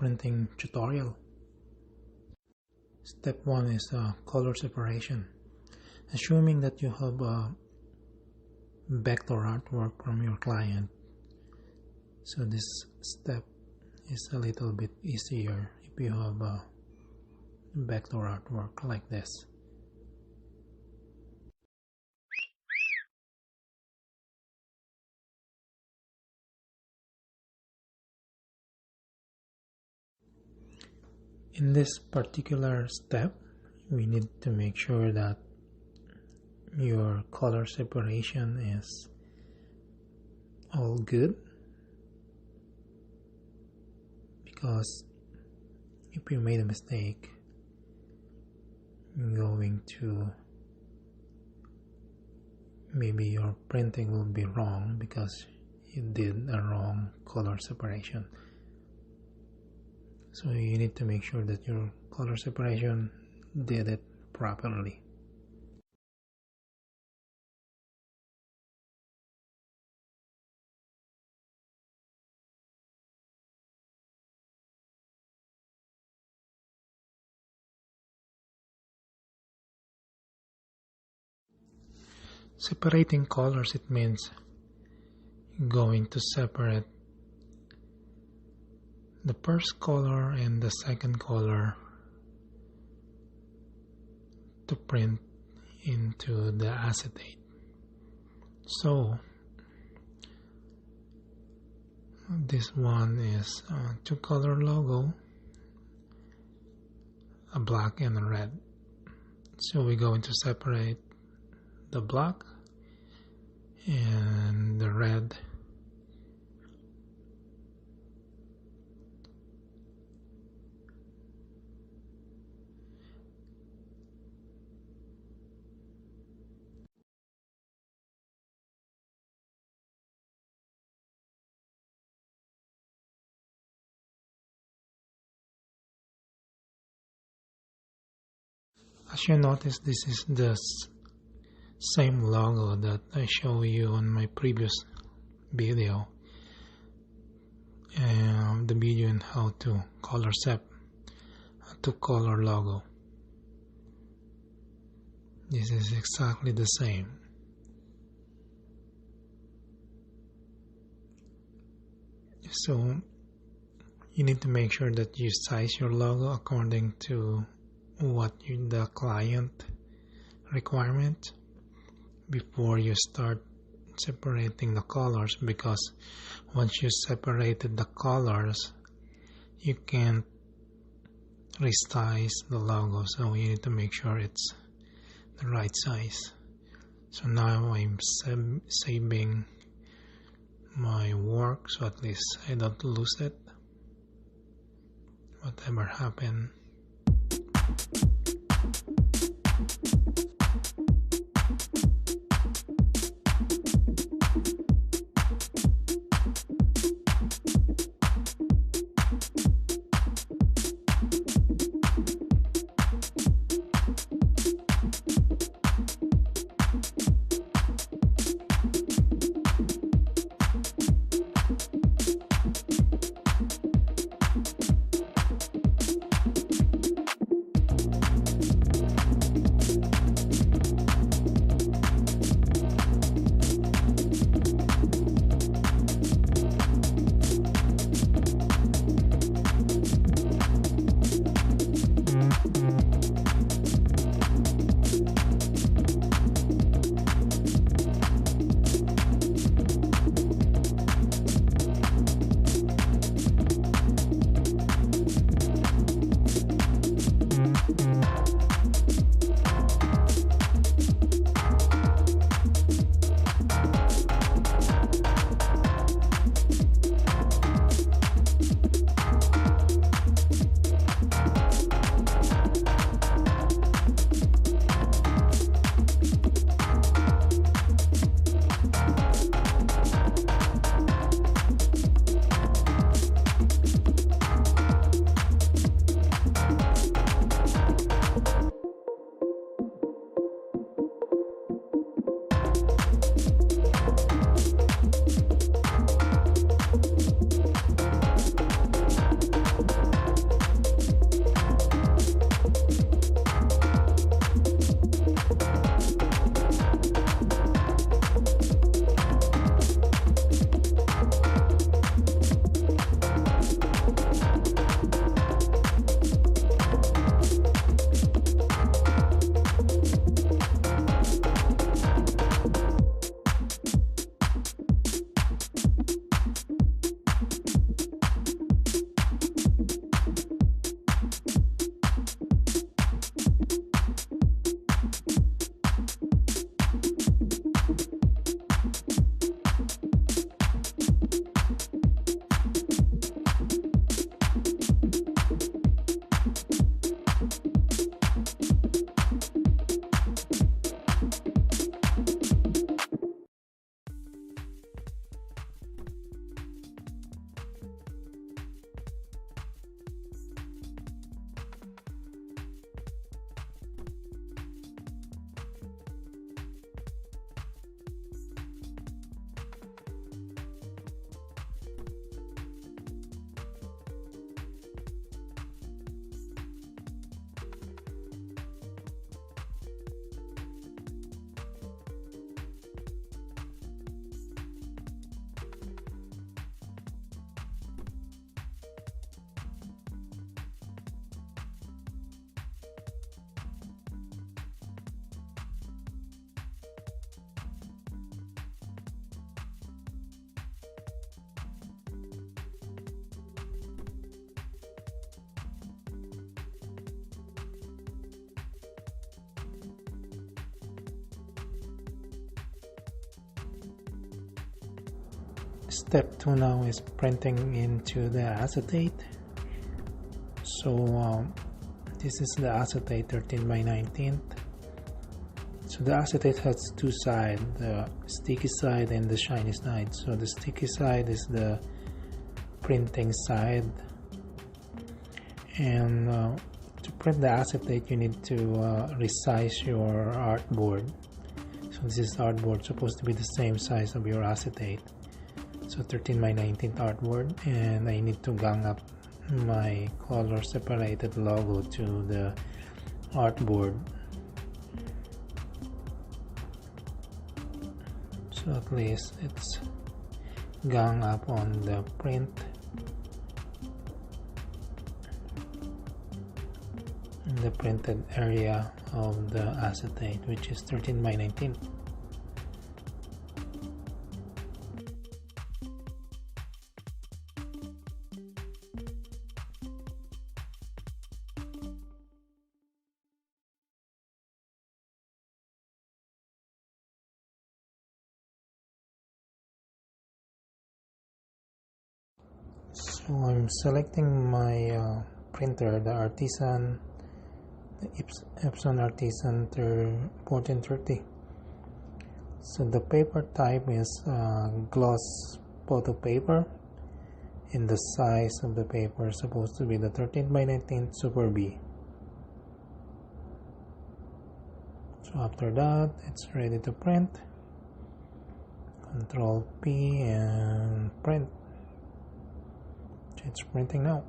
printing tutorial. Step 1 is color separation. Assuming that you have vector artwork from your client, so this step is a little bit easier if you have vector artwork like this. In this particular step, we need to make sure that your color separation is all good, because if you made a mistake, maybe your printing will be wrong because you did a wrong color separation. So you need to make sure that your color separation did it properly. Separating colors, it means going to separate the first color and the second color to print into the acetate. So this one is a two-color logo, a black and a red. So we're going to separate the black and the red. As you notice, this is the same logo that I showed you on my previous video, the video on how to color separate a two-color logo. This is exactly the same. So you need to make sure that you size your logo according to what the client requirement before you start separating the colors, because once you separated the colors, you can't resize the logo, so you need to make sure it's the right size. So now I'm saving my work, so at least I don't lose it, whatever happened. Step 2 now is printing into the acetate. So this is the acetate 13 by 19. So the acetate has two sides, the sticky side and the shiny side. So the sticky side is the printing side, and to print the acetate you need to resize your artboard. So this is artboard supposed to be the same size of your acetate. So 13 by 19 artboard, and I need to gang up my color separated logo to the artboard. So at least it's gang up on the print, in the printed area of the acetate, which is 13 by 19. So I'm selecting my printer, the Artisan, the Epson Artisan 1430. So the paper type is gloss photo paper, and the size of the paper is supposed to be the 13 by 19 Super B. So after that, it's ready to print. Control P and print. It's printing now.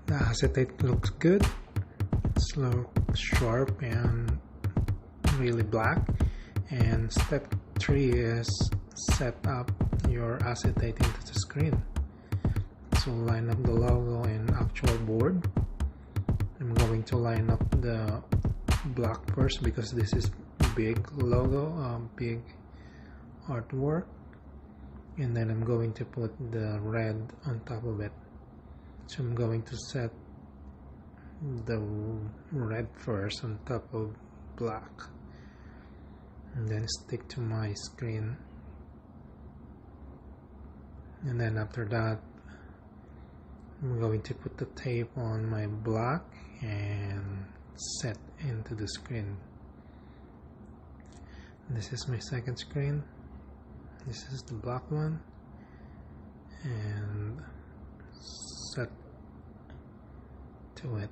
The acetate looks good. It's sharp and really black. And step 3 is set up your acetate into the screen. So line up the logo in actual board. I'm going to line up the black first because this is big logo, big artwork, and then I'm going to put the red on top of it. So I'm going to set the red first on top of black, and then stick to my screen, and then after that I'm going to put the tape on my black and set into the screen. This is my second screen, this is the black one, and set to it.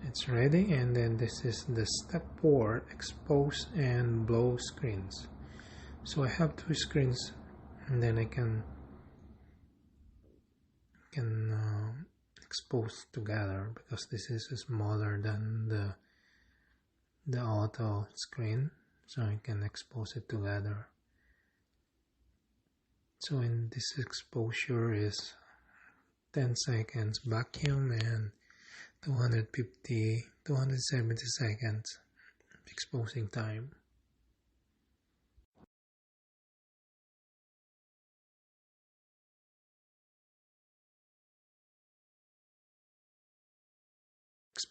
It's ready. And then this is the step 4, expose and blow screens. So I have 2 screens, and then I can expose together because this is smaller than the auto screen, so I can expose it together. So in this exposure is 10 seconds vacuum and 270 seconds exposing time.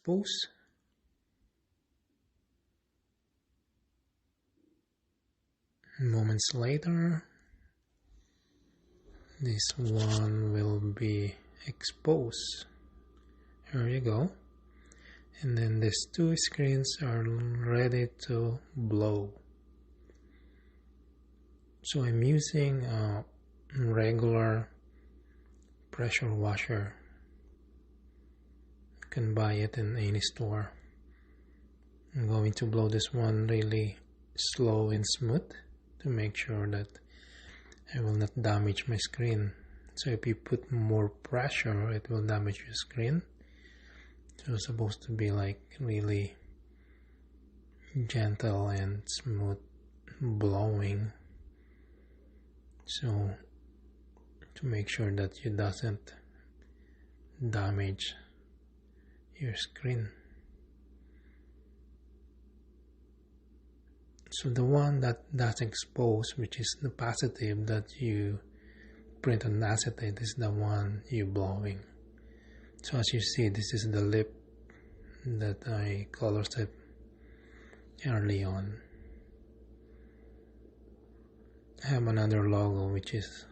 expose. Moments later, this one will be exposed. Here you go. And then these two screens are ready to blow. So I'm using a regular pressure washer. You can buy it in any store. I'm going to blow this one really slow and smooth to make sure that I will not damage my screen. So if you put more pressure, it will damage your screen. So it's supposed to be like really gentle and smooth blowing. So to make sure that you doesn't damage your screen. So the one that does expose, which is the positive that you print on acetate, is the one you're blowing. So as you see, this is the lip that I color set early on. I have another logo, which is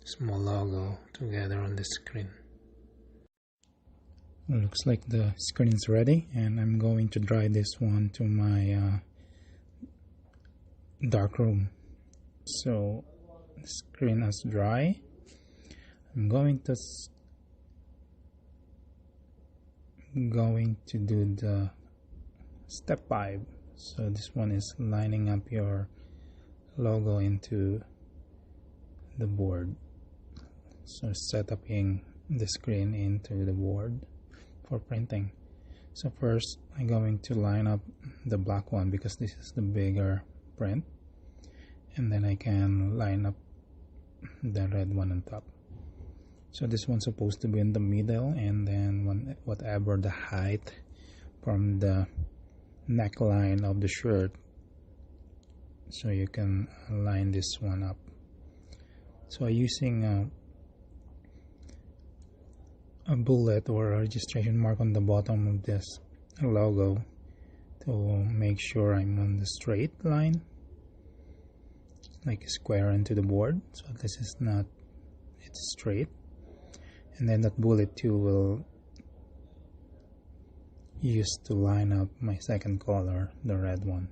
small logo together on the screen. Looks like the screen is ready, and I'm going to dry this one to my darkroom. So the screen is dry. I'm going to do the step 5. So this one is lining up your logo into the board. So setting the screen into the board for printing. So first I'm going to line up the black one because this is the bigger print, and then I can line up the red one on top. So this one's supposed to be in the middle, and then whatever the height from the neckline of the shirt, so you can line this one up. So I'm using a bullet or a registration mark on the bottom of this logo to make sure I'm on the straight line, like a square into the board. So this is not, it's straight. And then that bullet too will use to line up my second color, the red one.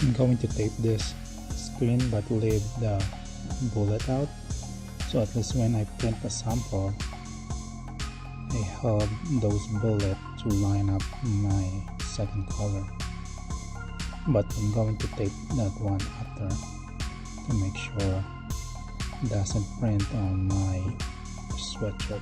I'm going to tape this screen but leave the bullet out, so at least when I print a sample I have those bullets to line up my second color. But I'm going to tape that one after to make sure it doesn't print on my sweatshirt.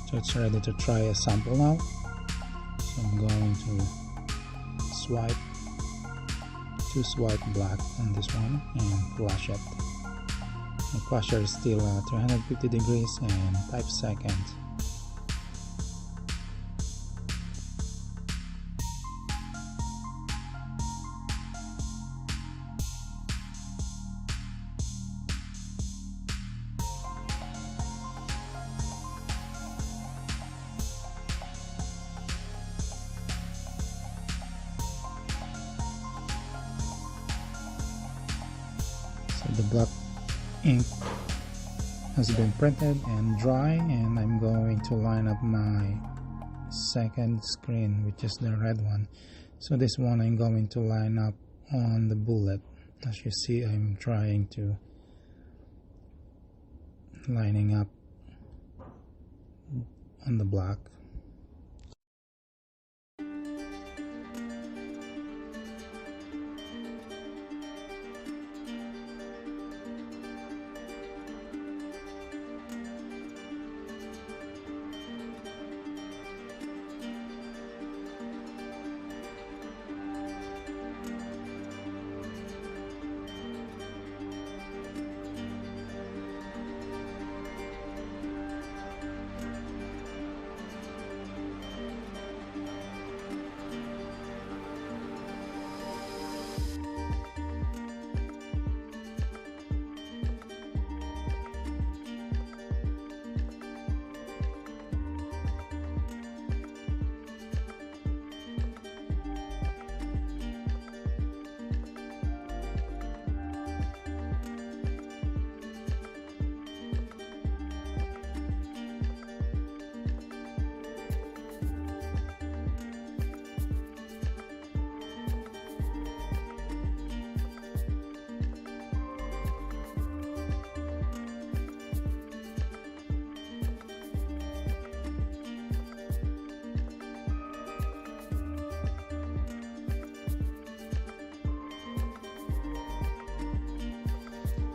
So it's ready to try a sample now. So I'm going to swipe black on this one and flash it. The flasher is still 350 degrees and 5 seconds. So the black ink has been printed and dry, and I'm going to line up my second screen, which is the red one. So this one I'm going to line up on the bullet. As you see, I'm trying to lining up on the black.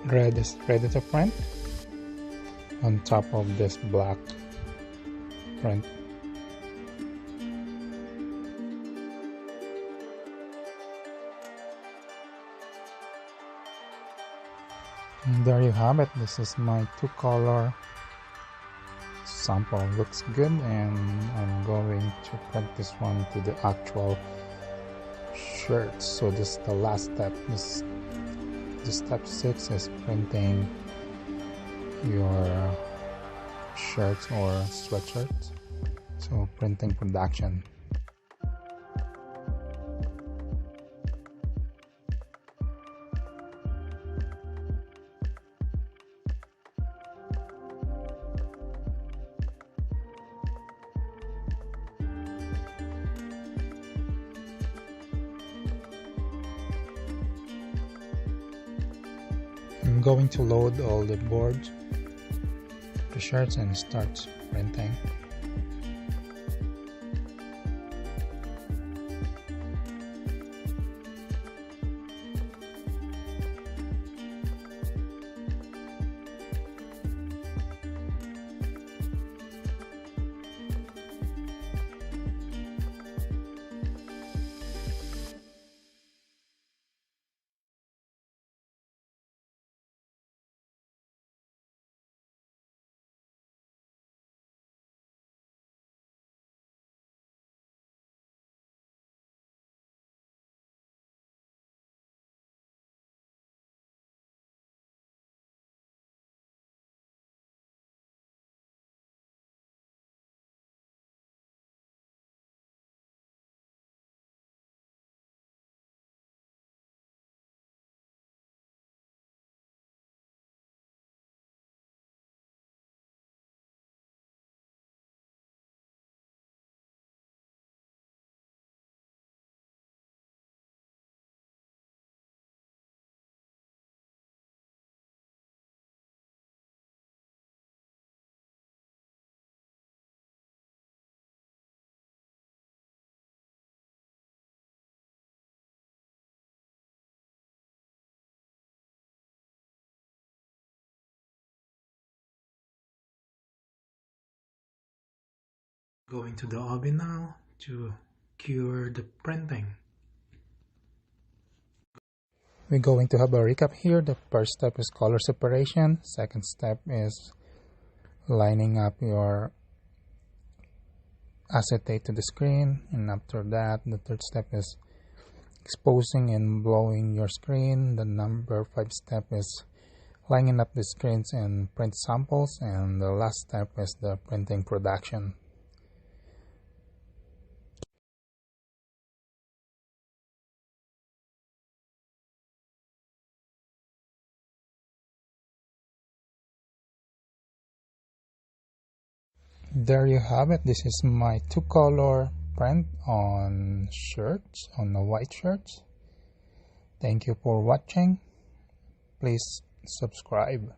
Red is ready to print on top of this black print. And there you have it. This is my 2-color sample. Looks good, and I'm going to print this one to the actual shirt. So this is the last step. This step 6 is printing your shirts or sweatshirts. So printing production. I'm going to load all the boards, the shirts, and start printing. Going to the oven now to cure the printing. We're going to have a recap here. The first step is color separation. Second step is lining up your acetate to the screen. And after that, the third step is exposing and blowing your screen. The number 5 step is lining up the screens and print samples. And the last step is the printing production. There you have it. This is my 2-color print on shirts, on the white shirts. Thank you for watching. Please subscribe.